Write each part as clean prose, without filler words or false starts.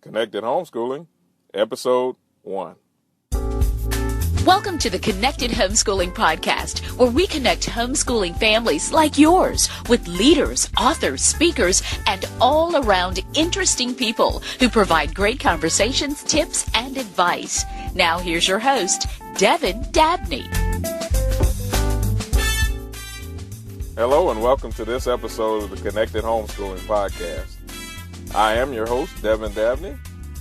Connected Homeschooling, Episode 1. Welcome to the Connected Homeschooling Podcast, where we connect homeschooling families like yours with leaders, authors, speakers, and all-around interesting people who provide great conversations, tips, and advice. Now here's your host, Devin Dabney. Hello and welcome to this episode of the Connected Homeschooling Podcast. I am your host, Devin Dabney,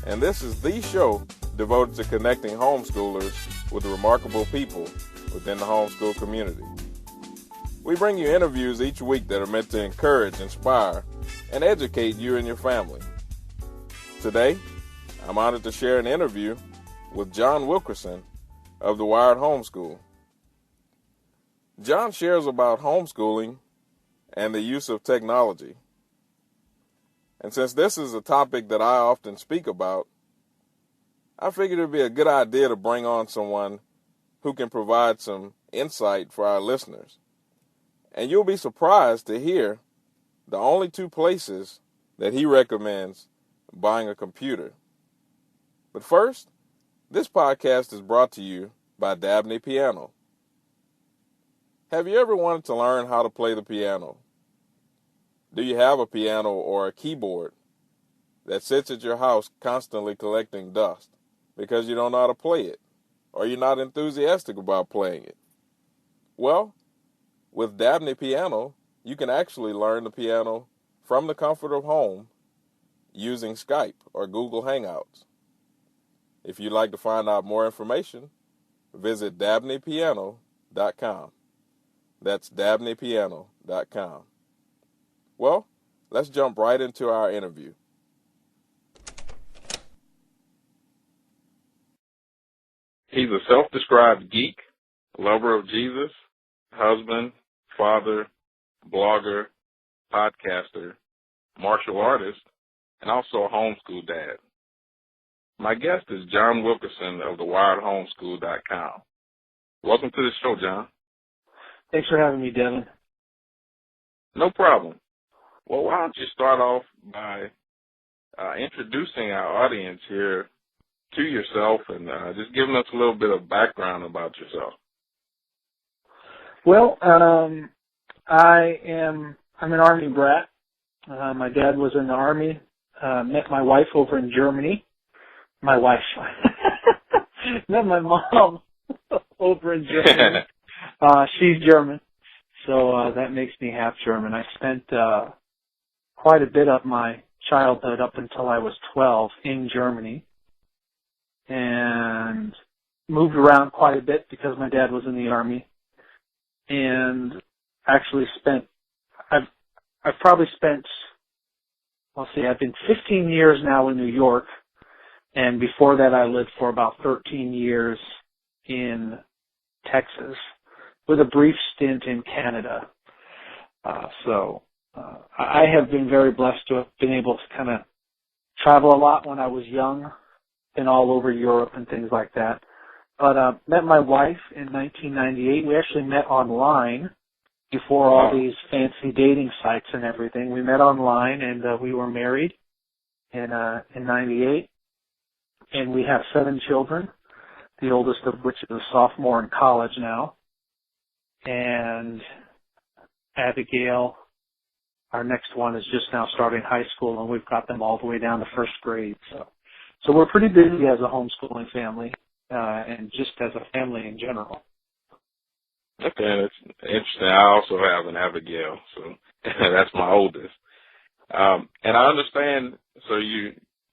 and this is the show devoted to connecting homeschoolers with remarkable people within the homeschool community. We bring you interviews each week that are meant to encourage, inspire, and educate you and your family. Today, I'm honored to share an interview with John Wilkerson of the Wired Homeschool. John shares about homeschooling and the use of technology. And since this is a topic that I often speak about, I figured it would be a good idea to bring on someone who can provide some insight for our listeners. And you'll be surprised to hear the only two places that he recommends buying a computer. But first, this podcast is brought to you by Dabney Piano. Have you ever wanted to learn how to play the piano? Do you have a piano or a keyboard that sits at your house constantly collecting dust because you don't know how to play it, or you're not enthusiastic about playing it? Well, with Dabney Piano, you can actually learn the piano from the comfort of home using Skype or Google Hangouts. If you'd like to find out more information, visit dabneypiano.com. That's dabneypiano.com. Well, let's jump right into our interview. He's a self-described geek, lover of Jesus, husband, father, blogger, podcaster, martial artist, and also a homeschool dad. My guest is John Wilkerson of thewiredhomeschool.com. Welcome to the show, John. Thanks for having me, Devin. No problem. Well, why don't you start off by introducing our audience here to yourself and just giving us a little bit of background about yourself. Well, I'm an Army brat. My dad was in the Army. Met my wife over in Germany. My wife. Met my mom over in Germany. She's German, so that makes me half German. I spent quite a bit of my childhood up until I was 12 in Germany and moved around quite a bit because my dad was in the Army, and actually I've probably spent, I've been 15 years now in New York, and before that I lived for about 13 years in Texas with a brief stint in Canada. I have been very blessed to have been able to kind of travel a lot when I was young, been all over Europe and things like that. But met my wife in 1998. We actually met online before all these fancy dating sites and everything. We met online, and we were married in 98. And we have 7 children, the oldest of which is a sophomore in college now. And Abigail, our next one, is just now starting high school, and we've got them all the way down to first grade. So we're pretty busy as a homeschooling family, and just as a family in general. Okay, that's interesting. I also have an Abigail, so that's my oldest. And I understand, so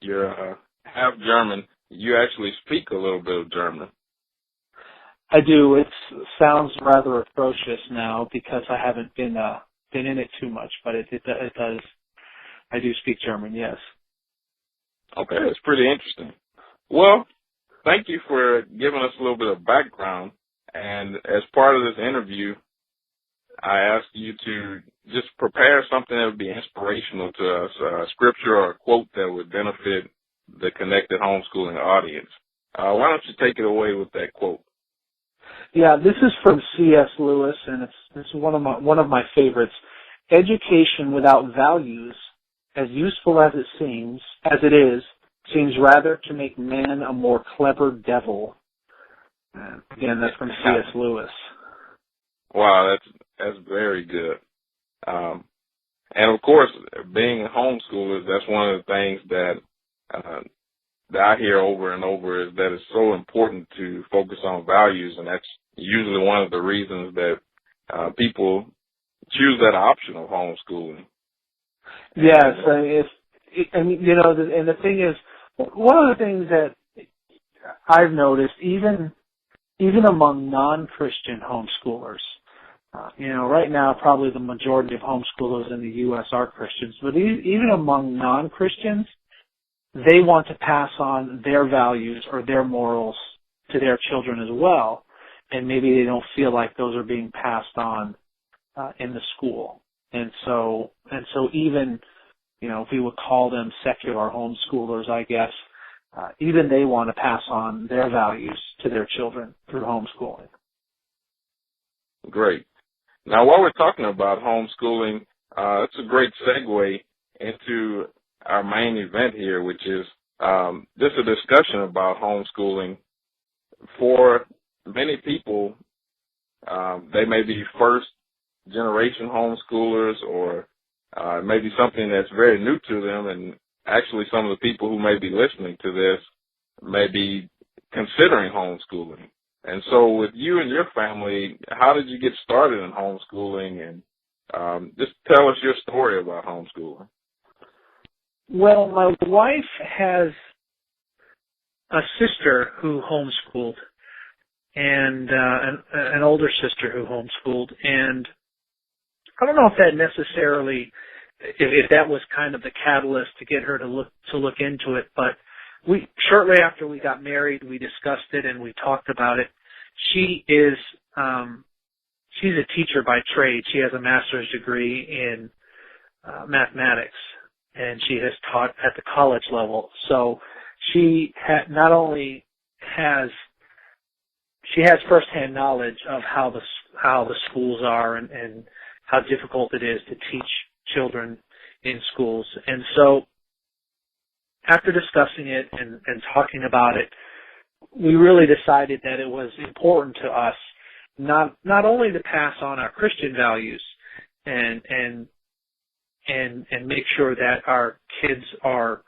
you're half German. You actually speak a little bit of German. I do. It sounds rather atrocious now because I haven't been in it too much, but it does. I do speak German, yes. Okay, that's pretty interesting. Well, thank you for giving us a little bit of background. And as part of this interview, I asked you to just prepare something that would be inspirational to us, a scripture or a quote that would benefit the Connected Homeschooling audience. Why don't you take it away with that quote? Yeah, this is from C.S. Lewis, and it's one of my favorites. Education without values, as useful as it seems, as it is, seems rather to make man a more clever devil. Again, that's from C.S. Lewis. Wow, that's very good. And of course, being homeschoolers, that's one of the things that I hear over and over is that it's so important to focus on values, and that's usually one of the reasons that people choose that option of homeschooling. Yes, and the thing is, one of the things that I've noticed, even among non-Christian homeschoolers, right now probably the majority of homeschoolers in the U.S. are Christians, but even among non-Christians, they want to pass on their values or their morals to their children as well, and maybe they don't feel like those are being passed on in the school. And so even, if we would call them secular homeschoolers, I guess, even they want to pass on their values to their children through homeschooling. Great. Now, while we're talking about homeschooling, it's a great segue into our main event here, which is just a discussion about homeschooling. For many people, they may be first-generation homeschoolers, or maybe something that's very new to them, and actually some of the people who may be listening to this may be considering homeschooling. And so with you and your family, how did you get started in homeschooling? And just tell us your story about homeschooling. Well, my wife has a sister who homeschooled, and an older sister who homeschooled, and I don't know if that necessarily, if that was kind of the catalyst to get her to look into it, but shortly after we got married, we discussed it and we talked about it. She's a teacher by trade. She has a master's degree in mathematics, and she has taught at the college level. So she not only has firsthand knowledge of how the schools are and how difficult it is to teach children in schools. And so after discussing it and talking about it, we really decided that it was important to us not only to pass on our Christian values and make sure that our kids are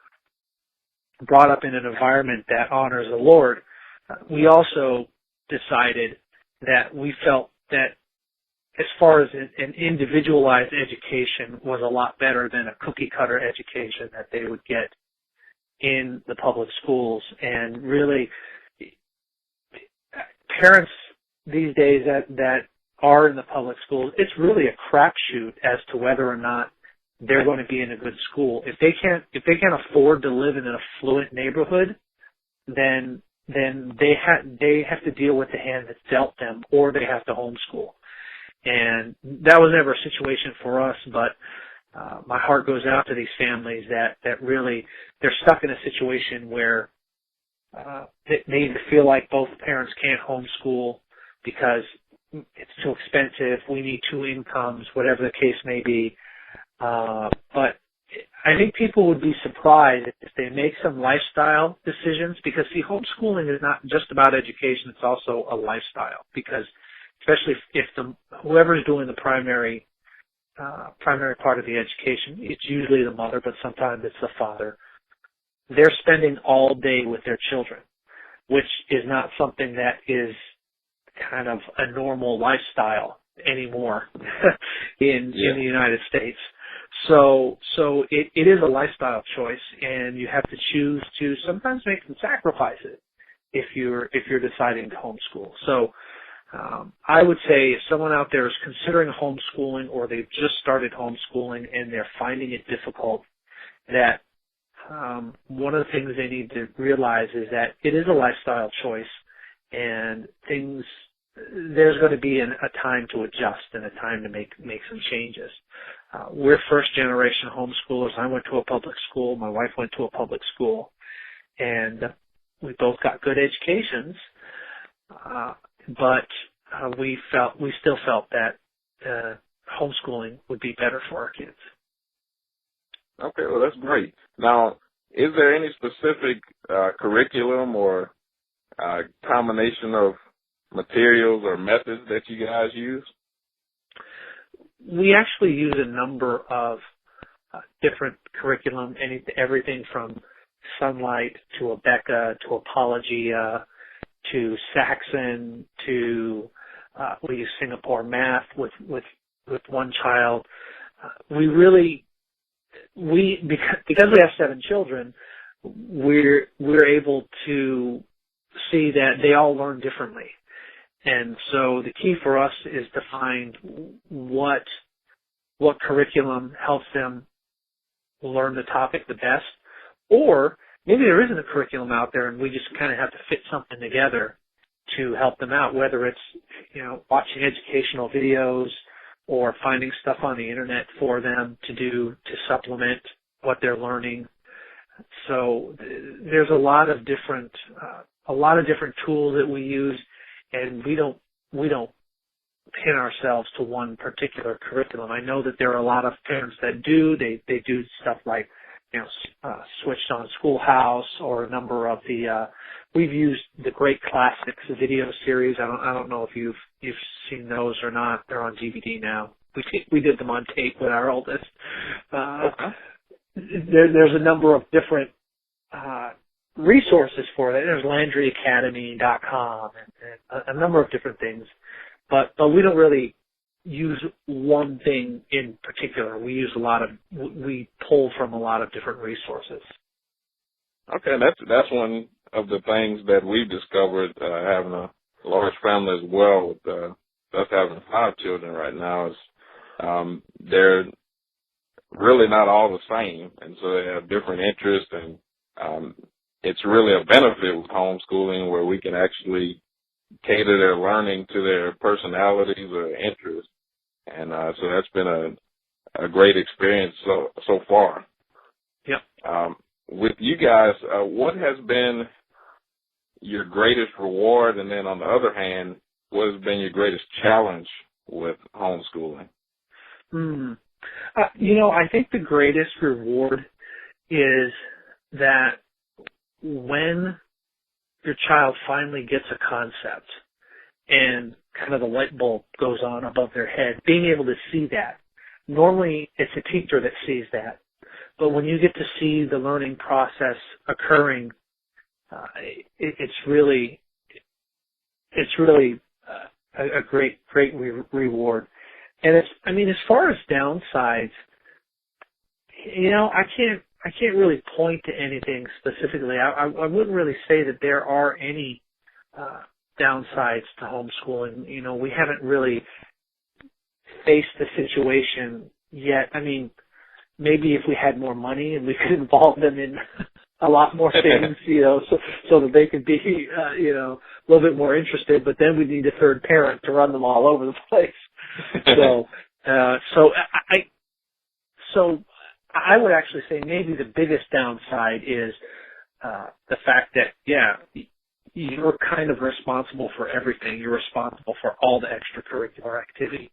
brought up in an environment that honors the Lord. We also decided that we felt that as far as an individualized education was a lot better than a cookie cutter education that they would get in the public schools. And really, parents these days that are in the public schools, it's really a crapshoot as to whether or not they're going to be in a good school. If they can't afford to live in an affluent neighborhood, then they have to deal with the hand that's dealt them, or they have to homeschool. And that was never a situation for us, but my heart goes out to these families that really, they're stuck in a situation where they either feel like both parents can't homeschool because it's too expensive, we need two incomes, whatever the case may be. But I think people would be surprised if they make some lifestyle decisions, because see, homeschooling is not just about education, it's also a lifestyle, because especially if whoever's doing the primary part of the education, it's usually the mother, but sometimes it's the father. They're spending all day with their children, which is not something that is kind of a normal lifestyle anymore in the United States. So it is a lifestyle choice, and you have to choose to sometimes make some sacrifices if you're deciding to homeschool. So I would say if someone out there is considering homeschooling, or they've just started homeschooling and they're finding it difficult, that one of the things they need to realize is that it is a lifestyle choice, and there's going to be a time to adjust and a time to make some changes. We're first generation homeschoolers. I went to a public school. My wife went to a public school, and we both got good educations. But we still felt that homeschooling would be better for our kids. Okay, well, that's great. Now, is there any specific curriculum or combination of materials or methods that you guys use? We actually use a number of different curriculum, everything from Sunlight to Abeka to Apologia to Saxon to we use Singapore Math with one child. Because we have 7 children, we're able to see that they all learn differently. And so the key for us is to find what curriculum helps them learn the topic the best, or maybe there isn't a curriculum out there and we just kind of have to fit something together to help them out, whether it's, watching educational videos or finding stuff on the internet for them to supplement what they're learning. So there's a lot of different tools that we use, and we don't pin ourselves to one particular curriculum. I know that there are a lot of parents that do. They do stuff like, Switched on Schoolhouse, or a number of we've used the Great Classics video series. I don't know if you've seen those or not. They're on DVD now. We did them on tape with our oldest. There's a number of different resources for that. There's LandryAcademy.com and a number of different things. But we don't really use one thing in particular. We pull from a lot of different resources. Okay, that's one of the things that we've discovered, having a large family as well, with us having 5 children right now, is they're really not all the same, and so they have different interests, and it's really a benefit with homeschooling where we can actually cater their learning to their personalities or interests, and so that's been a great experience so far. Yep. With you guys, what has been your greatest reward, and then on the other hand, what has been your greatest challenge with homeschooling? I think the greatest reward is that when your child finally gets a concept and kind of the light bulb goes on above their head, being able to see that. Normally, it's a teacher that sees that. But when you get to see the learning process occurring, it's really a great reward. And as far as downsides, I can't really point to anything specifically. I wouldn't really say that there are any downsides to homeschooling. We haven't really faced the situation yet. Maybe if we had more money and we could involve them in a lot more things, so that they could be, a little bit more interested. But then we need a third parent to run them all over the place. So I would actually say maybe the biggest downside is the fact that, you're kind of responsible for everything. You're responsible for all the extracurricular activity.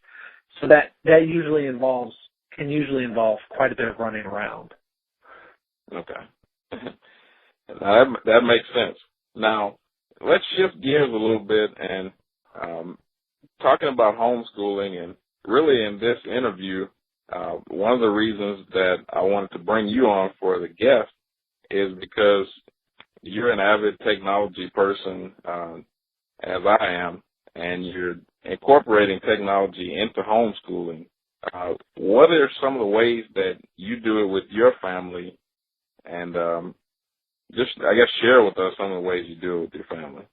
So that can usually involve quite a bit of running around. Okay. Now, that makes sense. Now, let's shift gears a little bit and talking about homeschooling, and really in this interview, one of the reasons that I wanted to bring you on for the guest is because you're an avid technology person, as I am, and you're incorporating technology into homeschooling. What are some of the ways that you do it with your family? And just, I guess, share with us some of the ways you do it with your family.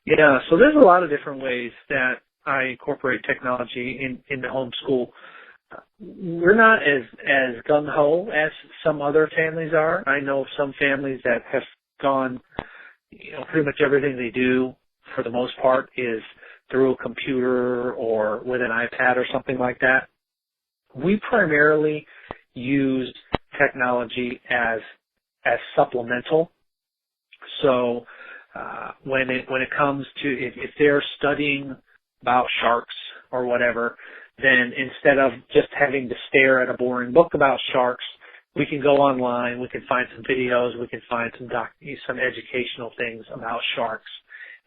Yeah, so there's a lot of different ways that I incorporate technology into homeschool. We're not as gung-ho as some other families are. I know some families that have gone, pretty much everything they do, for the most part, is through a computer or with an iPad or something like that. We primarily use technology as supplemental. So when it comes to if they're studying about sharks or whatever, then instead of just having to stare at a boring book about sharks, we can go online, we can find some videos, we can find some educational things about sharks,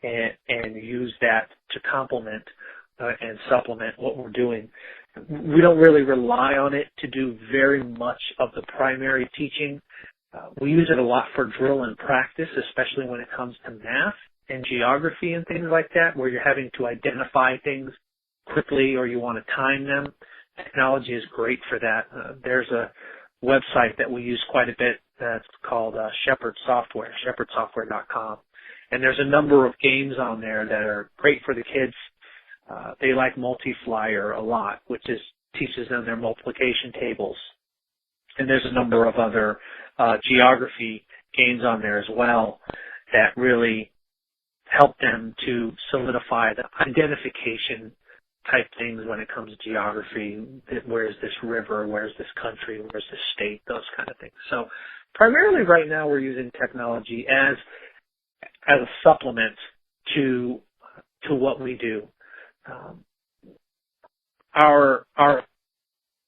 and use that to complement and supplement what we're doing. We don't really rely on it to do very much of the primary teaching. We use it a lot for drill and practice, especially when it comes to math and geography and things like that, where you're having to identify things quickly or you want to time them. Technology is great for that. There's a website that we use quite a bit that's called Shepherd Software, shepherdsoftware.com. And there's a number of games on there that are great for the kids. They like Multiplier a lot, which teaches them their multiplication tables. And there's a number of other geography games on there as well that really help them to solidify the identification type things when it comes to geography. Where's this river? Where's this country? Where's this state? Those kind of things. So primarily right now we're using technology as a supplement to what we do.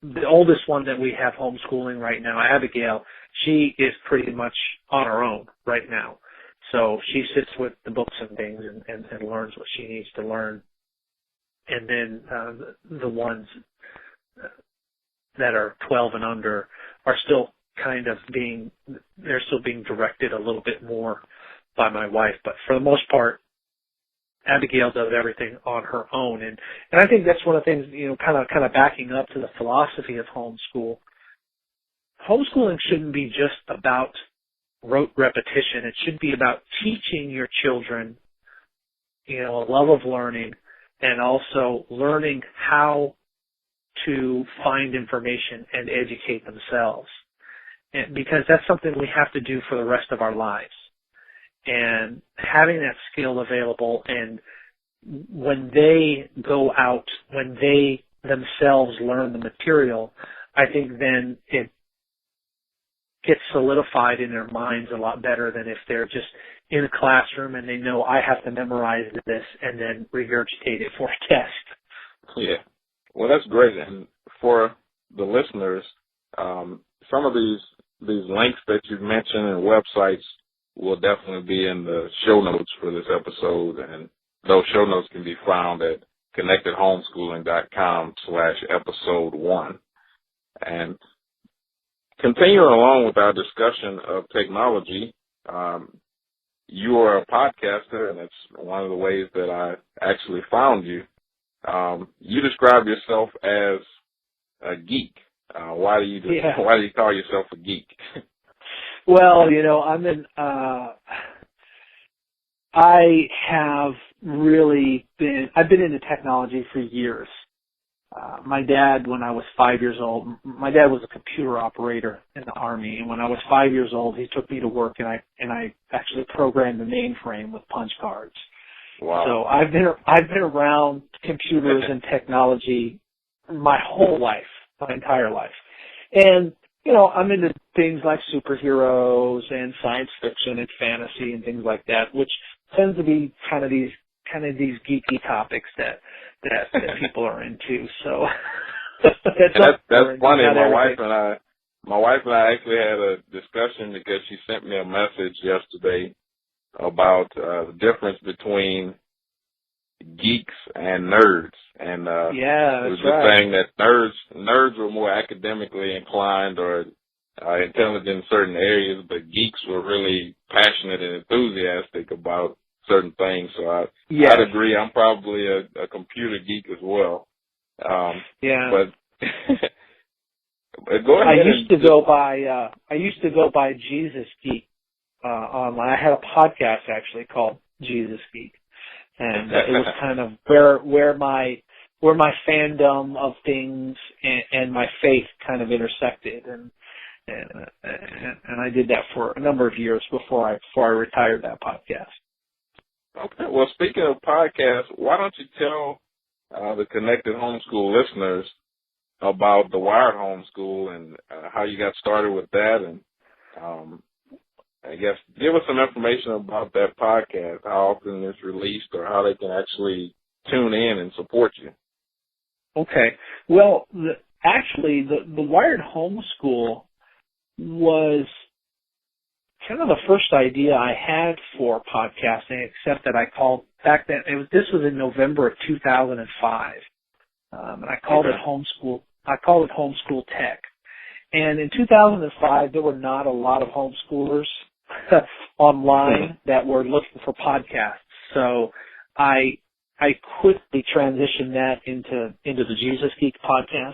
The oldest one that we have homeschooling right now, Abigail, she is pretty much on her own right now. So she sits with the books and things and learns what she needs to learn. And then the ones that are 12 and under are still they're still being directed a little bit more by my wife. But for the most part, Abigail does everything on her own. And I think that's one of the things, kind of backing up to the philosophy of homeschool. Homeschooling shouldn't be just about rote repetition. It should be about teaching your children, a love of learning, and also learning how to find information and educate themselves. And because that's something we have to do for the rest of our lives. And having that skill available, and when they go out, when they themselves learn the material, I think then it gets solidified in their minds a lot better than if they're just in a classroom and they know I have to memorize this and then regurgitate it for a test. Yeah. Well, that's great. And for the listeners, some of these links that you've mentioned and websites will definitely be in the show notes for this episode. And those show notes can be found at connectedhomeschooling.com/episode 1. And continuing along with our discussion of technology, you are a podcaster, and it's one of the ways that I actually found you. You describe yourself as a geek. Why do you call yourself a geek? Well, I've been into technology for years. My dad, when I was 5 years old, my dad was a computer operator in the Army, and when I was 5 years old, he took me to work, and I actually programmed the mainframe with punch cards. Wow! So I've been around computers and technology my whole life, my entire life, and I'm into things like superheroes and science fiction and fantasy and things like that, which tends to be kind of these geeky topics that people are into. So that's funny. My wife and I actually had a discussion because she sent me a message yesterday about the difference between geeks and nerds. And yeah, it was that's right. saying that nerds were more academically inclined or intelligent in certain areas, but geeks were really passionate and enthusiastic about certain things. So I'd agree. I'm probably a computer geek as well. Yeah. But go ahead. I used to go by Jesus Geek online. I had a podcast actually called Jesus Geek, and it was kind of where my fandom of things and my faith kind of intersected, and I did that for a number of years before I retired that podcast. Okay. Well, speaking of podcasts, why don't you tell the Connected Homeschool listeners about the Wired Homeschool and how you got started with that, and I guess give us some information about that podcast, how often it's released, or how they can actually tune in and support you. Okay. Well, the Wired Homeschool was kind of the first idea I had for podcasting, except that I called back then. This was in November of 2005, and I called it Homeschool. I called it Homeschool Tech. And in 2005, there were not a lot of homeschoolers online that were looking for podcasts. So I quickly transitioned that into the Jesus Geek podcast.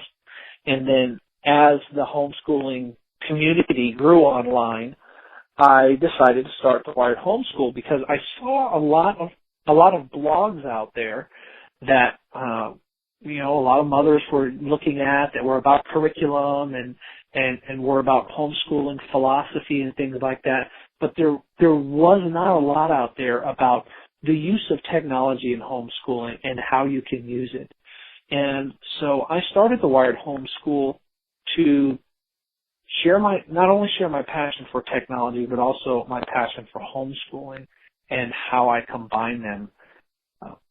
And then as the homeschooling community grew online, I decided to start the Wired Homeschool because I saw a lot of blogs out there that a lot of mothers were looking at that were about curriculum and were about homeschooling philosophy and things like that. But there was not a lot out there about the use of technology in homeschooling and how you can use it. And so I started the Wired Homeschool to not only share my passion for technology, but also my passion for homeschooling and how I combine them.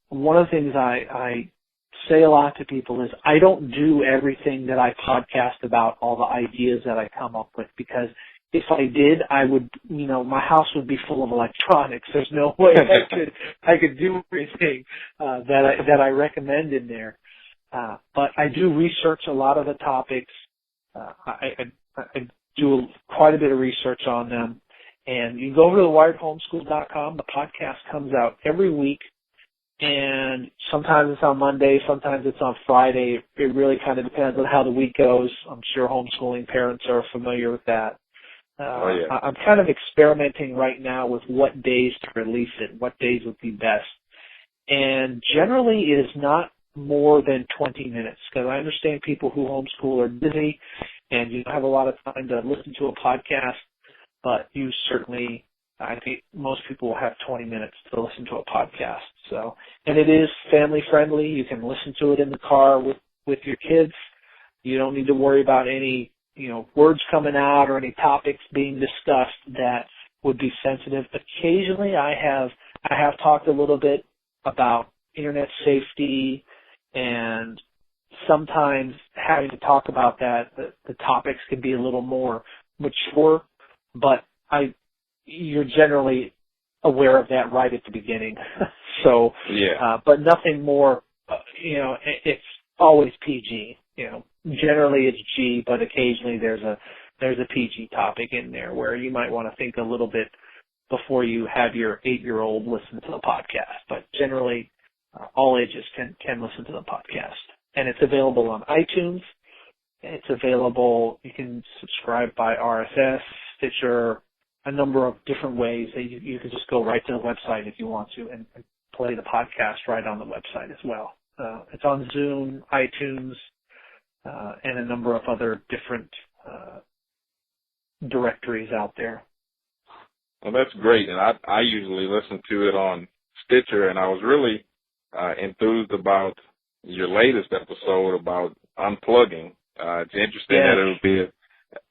One of the things I say a lot to people is I don't do everything that I podcast about, all the ideas that I come up with, because if I did, I would, my house would be full of electronics. There's no way I could do everything that I recommend in there. But I do research a lot of the topics. I do quite a bit of research on them. And you go over to thewiredhomeschool.com. The podcast comes out every week. And sometimes it's on Monday, sometimes it's on Friday. It really kind of depends on how the week goes. I'm sure homeschooling parents are familiar with that. I'm kind of experimenting right now with what days to release it, what days would be best. And generally it is not more than 20 minutes, because I understand people who homeschool are busy and you don't have a lot of time to listen to a podcast, but you certainly, I think most people will have 20 minutes to listen to a podcast. So, and it is family friendly. You can listen to it in the car with your kids. You don't need to worry about any, words coming out or any topics being discussed that would be sensitive. Occasionally I have talked a little bit about internet safety, and sometimes having to talk about that, the topics can be a little more mature, but you're generally aware of that right at the beginning. So, but nothing more, it's always PG, generally it's G, but occasionally there's a PG topic in there where you might want to think a little bit before you have your 8-year-old listen to the podcast. But generally, all ages can listen to the podcast. And it's available on iTunes. It's available, you can subscribe by RSS, Stitcher, a number of different ways that you can just go right to the website if you want to and play the podcast right on the website as well. It's on Zoom, iTunes, and a number of other different directories out there. Well, that's great. And I usually listen to it on Stitcher, and I was really enthused about your latest episode about unplugging. It's interesting that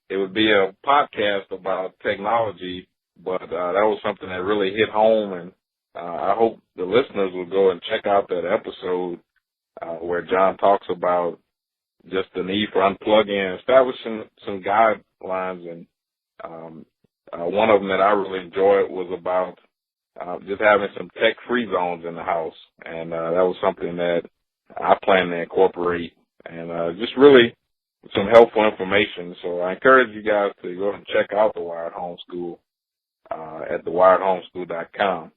it would be a podcast about technology, but that was something that really hit home, and I hope the listeners will go and check out that episode where John talks about just the need for unplugging and establishing some guidelines. And one of them that I really enjoyed was about just having some tech-free zones in the house, and that was something that I plan to incorporate, and just really some helpful information. So I encourage you guys to go and check out the Wired Homeschool at thewiredhomeschool.com.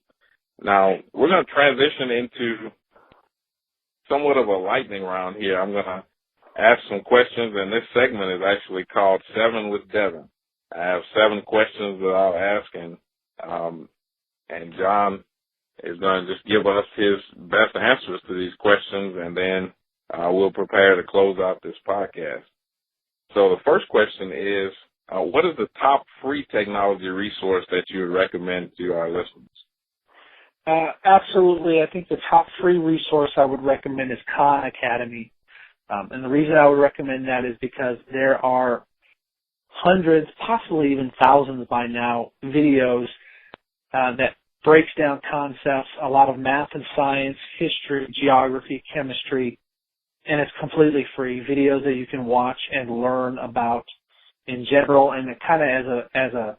Now, we're going to transition into somewhat of a lightning round here. I'm going to ask some questions, and this segment is actually called 7 with Devin. I have 7 questions that I'll ask, and John is going to just give us his best answers to these questions, and then we'll prepare to close out this podcast. So the first question is, what is the top free technology resource that you would recommend to our listeners? Absolutely. I think the top free resource I would recommend is Khan Academy. And the reason I would recommend that is because there are hundreds, possibly even thousands by now, videos that breaks down concepts, a lot of math and science, history, geography, chemistry, and it's completely free. Videos that you can watch and learn about in general, and kind of as a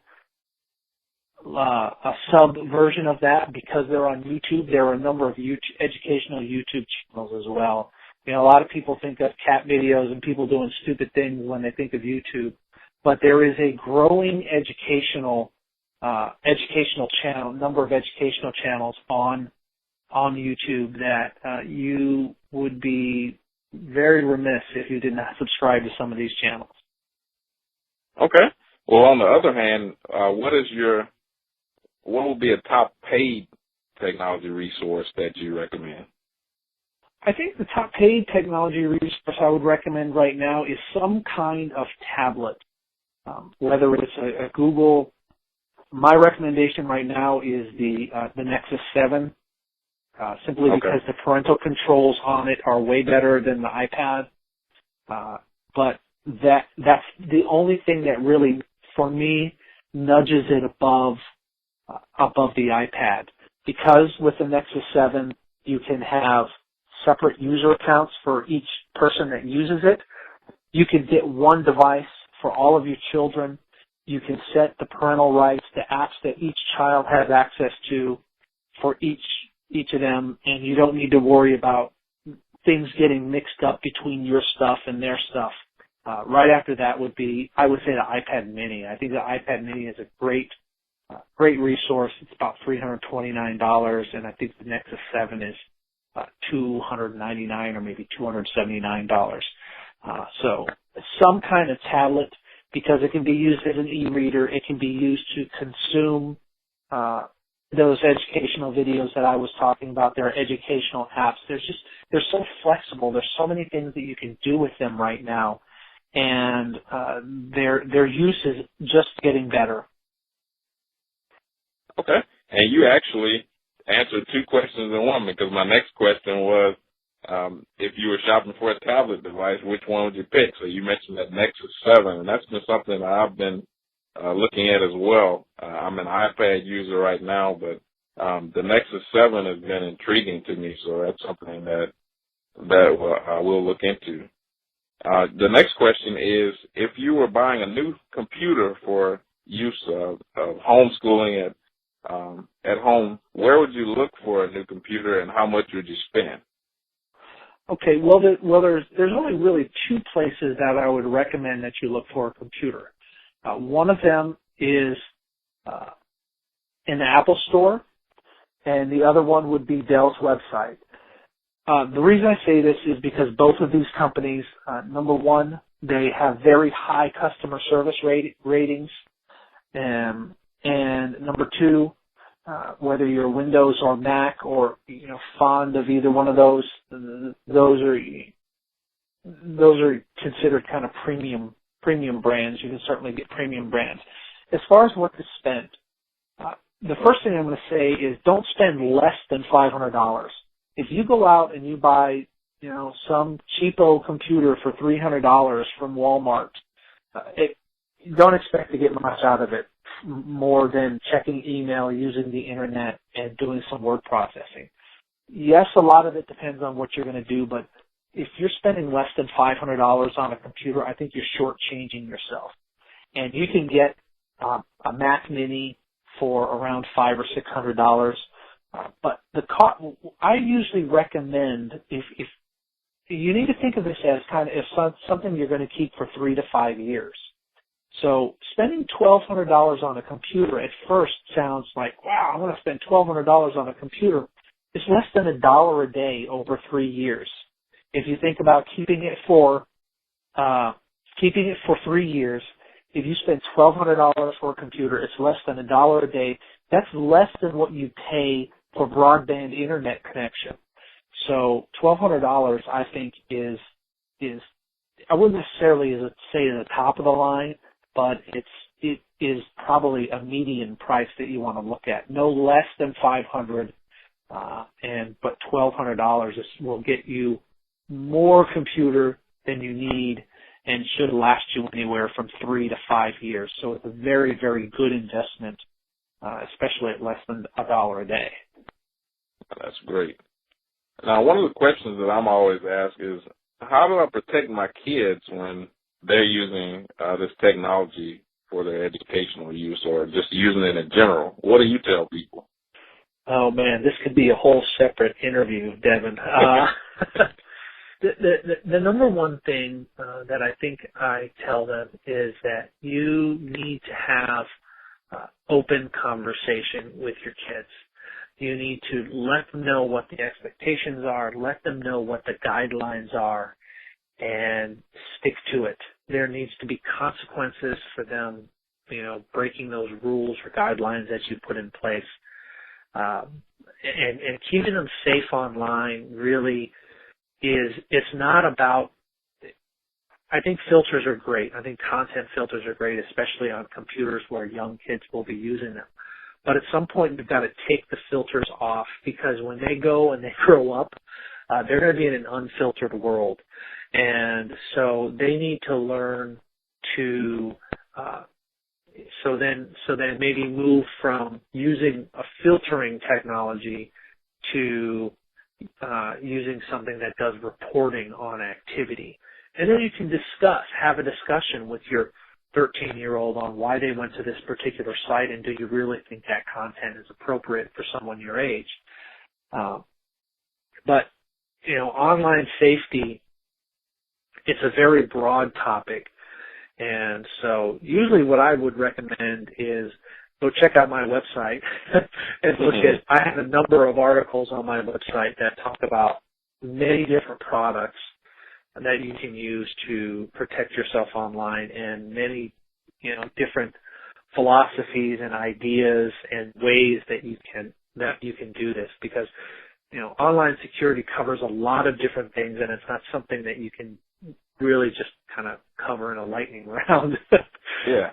sub version of that, because they're on YouTube. There are a number of educational YouTube channels as well. You know, a lot of people think of cat videos and people doing stupid things when they think of YouTube, but there is a growing educational channel, number of educational channels on YouTube that you would be very remiss if you did not subscribe to some of these channels. Okay. Well, on the other hand, what would be a top paid technology resource that you recommend? I think the top paid technology resource I would recommend right now is some kind of tablet, whether it's a Google. My recommendation right now is the Nexus 7, simply because the parental controls on it are way better than the iPad. But that's the only thing that really, for me, nudges it above the iPad. Because with the Nexus 7, you can have separate user accounts for each person that uses it. You can get one device for all of your children. You can set the parental rights, the apps that each child has access to for each of them, and you don't need to worry about things getting mixed up between your stuff and their stuff. Right after that would be, I would say, the iPad Mini. I think the iPad Mini is a great resource. It's about $329, and I think the Nexus 7 is $299 or maybe $279. So some kind of tablet, because it can be used as an e-reader. It can be used to consume those educational videos that I was talking about. There are educational apps. They're so flexible. There's so many things that you can do with them right now, and their use is just getting better. Okay. And you actually answered two questions in one, because my next question was, if you were shopping for a tablet device, which one would you pick? So you mentioned that Nexus 7, and that's been something that I've been looking at as well. I'm an iPad user right now, but the Nexus 7 has been intriguing to me, so that's something that I will look into. The next question is, if you were buying a new computer for use of homeschooling at home, where would you look for a new computer, and how much would you spend? Okay, well, there's only really two places that I would recommend that you look for a computer. One of them is in the Apple Store, and the other one would be Dell's website. The reason I say this is because both of these companies, number one, they have very high customer service ratings, and number two, whether you're Windows or Mac or fond of either one of those are considered kind of premium brands. You can certainly get premium brands. As far as what to spend, the first thing I'm going to say is don't spend less than $500. If you go out and you buy some cheapo computer for $300 from Walmart, don't expect to get much out of it, more than checking email, using the internet, and doing some word processing. Yes, a lot of it depends on what you're going to do, but if you're spending less than $500 on a computer, I think you're shortchanging yourself. And you can get a Mac Mini for around $500 or $600. But I usually recommend, if you need to think of this as kind of something you're going to keep for 3 to 5 years. So spending $1,200 on a computer at first sounds like, wow, I'm going to spend $1,200 on a computer. It's less than $1 a day over 3 years. If you think about keeping it for 3 years, if you spend $1,200 for a computer, it's less than $1 a day. That's less than what you pay for broadband internet connection. So $1,200, I think, is I wouldn't necessarily say the top of the line, but it is probably a median price that you want to look at. No less than $500, but $1,200 will get you more computer than you need and should last you anywhere from 3 to 5 years. So it's a very, very good investment, especially at less than $1 a day. That's great. Now, one of the questions that I'm always asked is, how do I protect my kids when they're using this technology for their educational use or just using it in general? What do you tell people? Oh man, this could be a whole separate interview, Devin. The number one thing that I think I tell them is that you need to have open conversation with your kids. You need to let them know what the expectations are, let them know what the guidelines are, and stick to it. There needs to be consequences for them, breaking those rules or guidelines that you put in place. And keeping them safe online really it's not about, I think filters are great. I think content filters are great, especially on computers where young kids will be using them. But at some point, you've got to take the filters off, because when they go and they grow up, they're going to be in an unfiltered world. And so they need to learn to, so then maybe move from using a filtering technology to using something that does reporting on activity. And then you can have a discussion with your 13-year-old on why they went to this particular site, and do you really think that content is appropriate for someone your age? But, online safety, it's a very broad topic. And so usually what I would recommend is go check out my website and look at, I have a number of articles on my website that talk about many different products that you can use to protect yourself online, and many, different philosophies and ideas and ways that you can do this, because, online security covers a lot of different things, and it's not something that you can really just kind of cover in a lightning round. Yeah.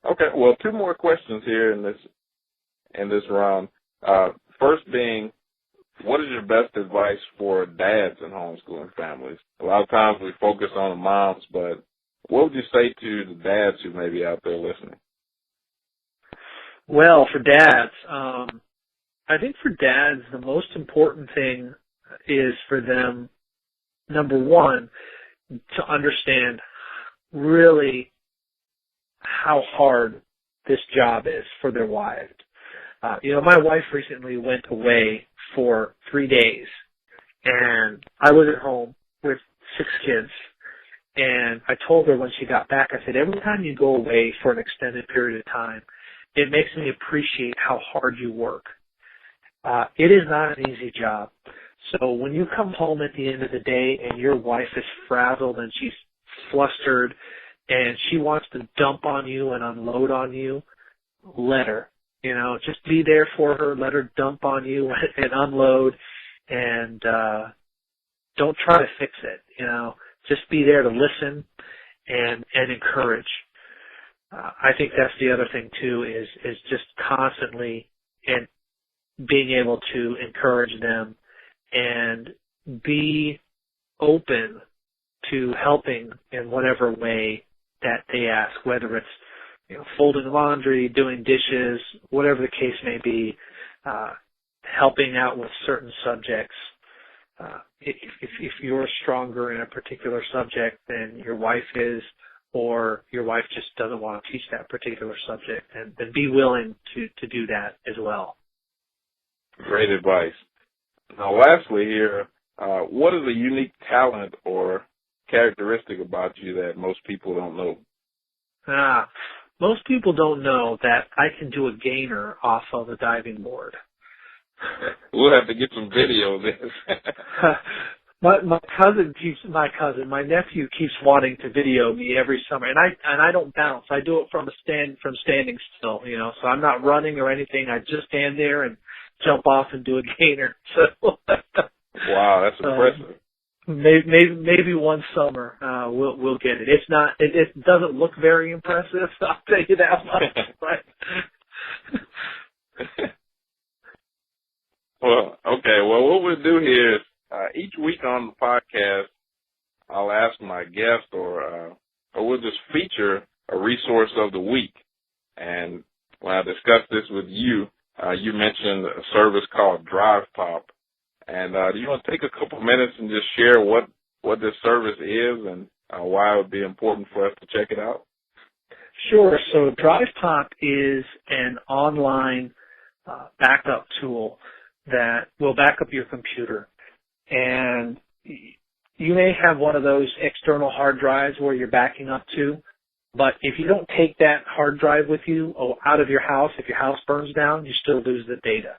Okay. Well, two more questions here in this round. First being, what is your best advice for dads in homeschooling families? A lot of times we focus on the moms, but what would you say to the dads who may be out there listening? Well, for dads, I think for dads, the most important thing is for them, number one, to understand really how hard this job is for their wives. My wife recently went away for 3 days, and I was at home with 6 kids, and I told her when she got back, I said, every time you go away for an extended period of time, it makes me appreciate how hard you work. It is not an easy job. So when you come home at the end of the day and your wife is frazzled and she's flustered and she wants to dump on you and unload on you, let her. Just be there for her. Let her dump on you and unload, and don't try to fix it. Just be there to listen and encourage. I think that's the other thing too, is just constantly and being able to encourage them and be open to helping in whatever way that they ask, whether it's folding laundry, doing dishes, whatever the case may be, helping out with certain subjects. If you're stronger in a particular subject than your wife is, or your wife just doesn't want to teach that particular subject, and then be willing to do that as well. Great advice. Now, lastly here, what is a unique talent or characteristic about you that most people don't know? Most people don't know that I can do a gainer off of a diving board. We'll have to get some video of this. My nephew keeps wanting to video me every summer, and I don't bounce. I do it from standing still, so I'm not running or anything. I just stand there and jump off and do a gainer. So wow, that's impressive. Maybe one summer we'll get it. It's not. It doesn't look very impressive. I'll tell you that much. Well, okay. Well, what we'll do here is each week on the podcast, I'll ask my guest, or we'll just feature a resource of the week. And when I discussed this with you, you mentioned a service called DrivePop. And do you want to take a couple minutes and just share what this service is and why it would be important for us to check it out? Sure. So DrivePop is an online backup tool that will back up your computer. And you may have one of those external hard drives where you're backing up to, but if you don't take that hard drive with you out of your house, if your house burns down, you still lose the data.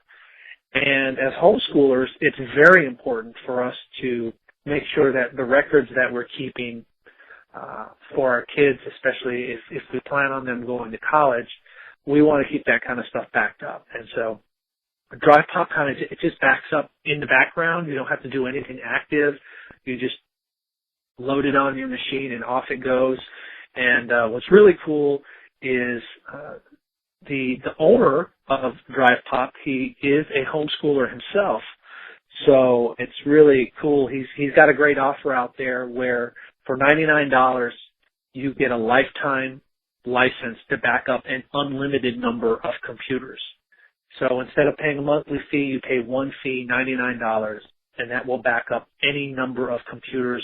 And as homeschoolers, it's very important for us to make sure that the records that we're keeping for our kids, especially if we plan on them going to college, we want to keep that kind of stuff backed up. And so DrivePop it just backs up in the background. You don't have to do anything active. You just load it on your machine and off it goes. And what's really cool is the owner of DrivePop, he is a homeschooler himself. So it's really cool. He's got a great offer out there where for $99 you get a lifetime license to back up an unlimited number of computers. So instead of paying a monthly fee, you pay one fee, $99, and that will back up any number of computers.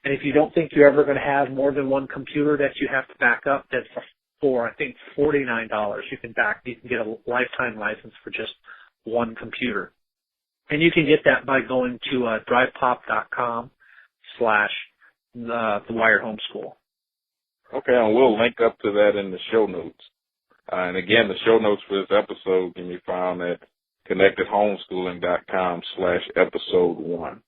And if you don't think you're ever going to have more than one computer that you have to back up, that's for I think $49. You can get a lifetime license for just one computer. And you can get that by going to drivepop.com/The Wired Homeschool. Okay, and we'll link up to that in the show notes. And again, the show notes for this episode can be found at connectedhomeschooling.com/episode1.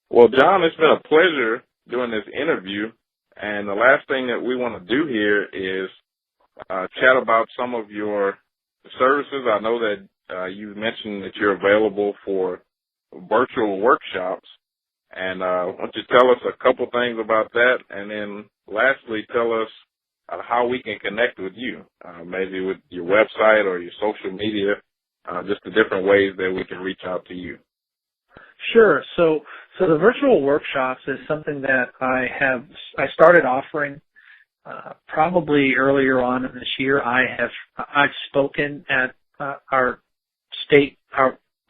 Well, John, it's been a pleasure doing this interview. And the last thing that we want to do here is chat about some of your services. I know that you mentioned that you're available for virtual workshops. And why don't you tell us a couple things about that? And then lastly, tell us how we can connect with you, maybe with your website or your social media, just the different ways that we can reach out to you. Sure. So the virtual workshops is something that I started offering probably earlier on in this year. I've spoken at our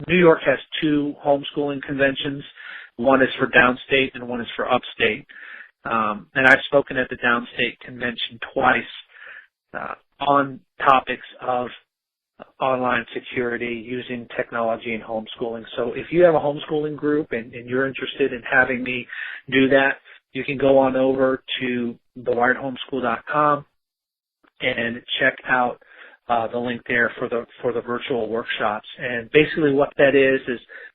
New York has two homeschooling conventions. One is for downstate and one is for upstate. And I've spoken at the downstate convention twice on topics of online security using technology and homeschooling. So if you have a homeschooling group and you're interested in having me do that, you can go on over to thewiredhomeschool.com and check out the link there for the virtual workshops. And basically what that is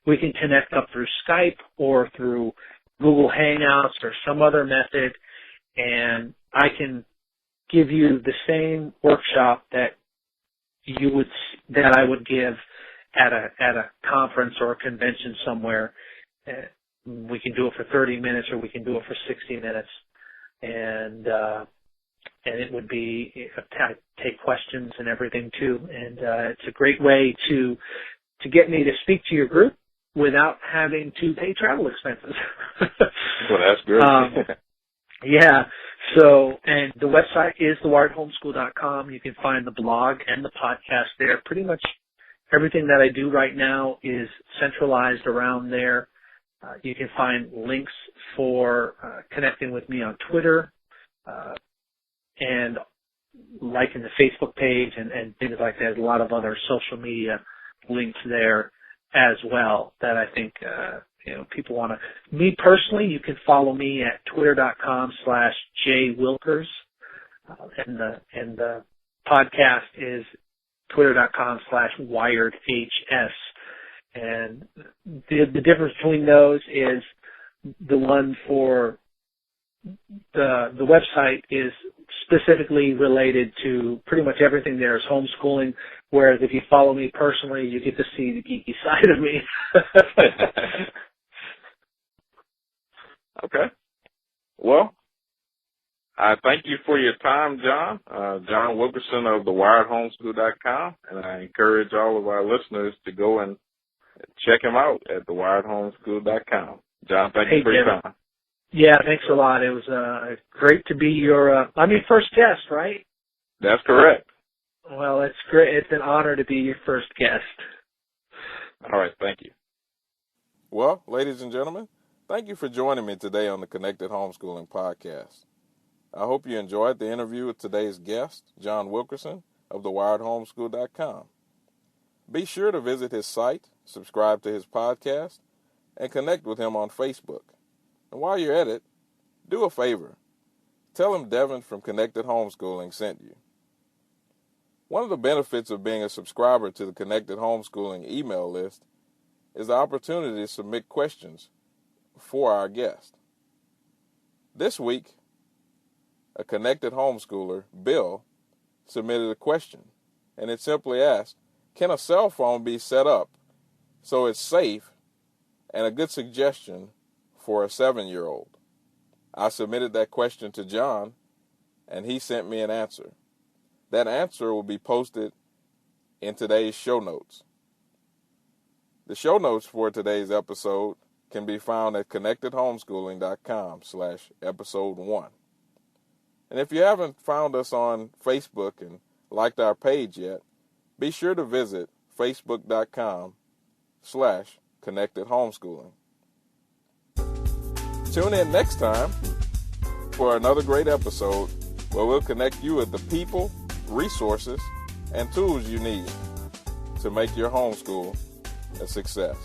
we can connect up through Skype or through Google Hangouts or some other method, and I can give you the same workshop that I would give at a conference or a convention somewhere. We can do it for 30 minutes or we can do it for 60 minutes, and it would be take questions and everything too. And it's a great way to get me to speak to your group without having to pay travel expenses. Well, that's great. Yeah. So, and the website is thewiredhomeschool.com. You can find the blog and the podcast there. Pretty much everything that I do right now is centralized around there. You can find links for connecting with me on Twitter and liking the Facebook page and things like that. There's a lot of other social media links there as well that I think people want to. Me personally, you can follow me at twitter.com/jwilkers, and the podcast is twitter.com/wiredhs. And the difference between those is the one for the website is specifically related to pretty much everything there is homeschooling, whereas if you follow me personally, you get to see the geeky side of me. Okay. Well, I thank you for your time, John. John Wilkerson of thewiredhomeschool.com, and I encourage all of our listeners to go and check him out at thewiredhomeschool.com. John, thank you for your time. Yeah, thanks a lot. It was great to be your first guest, right? That's correct. Well, it's great. It's an honor to be your first guest. All right, thank you. Well, ladies and gentlemen, Thank you for joining me today on the Connected Homeschooling podcast. I hope you enjoyed the interview with today's guest, John Wilkerson of thewiredhomeschool.com. Be sure to visit his site, subscribe to his podcast, and connect with him on Facebook. And while you're at it, do a favor. Tell him Devin from Connected Homeschooling sent you. One of the benefits of being a subscriber to the Connected Homeschooling email list is the opportunity to submit questions for our guest. This week, a Connected Homeschooler, Bill, submitted a question, and it simply asked, can a cell phone be set up so it's safe and a good suggestion for a 7-year-old? I submitted that question to John, and he sent me an answer. That answer will be posted in today's show notes. The show notes for today's episode can be found at connectedhomeschooling.com/episode 1. And if you haven't found us on Facebook and liked our page yet, be sure to visit facebook.com/connectedhomeschooling. Tune in next time for another great episode where we'll connect you with the people, resources, and tools you need to make your homeschool a success.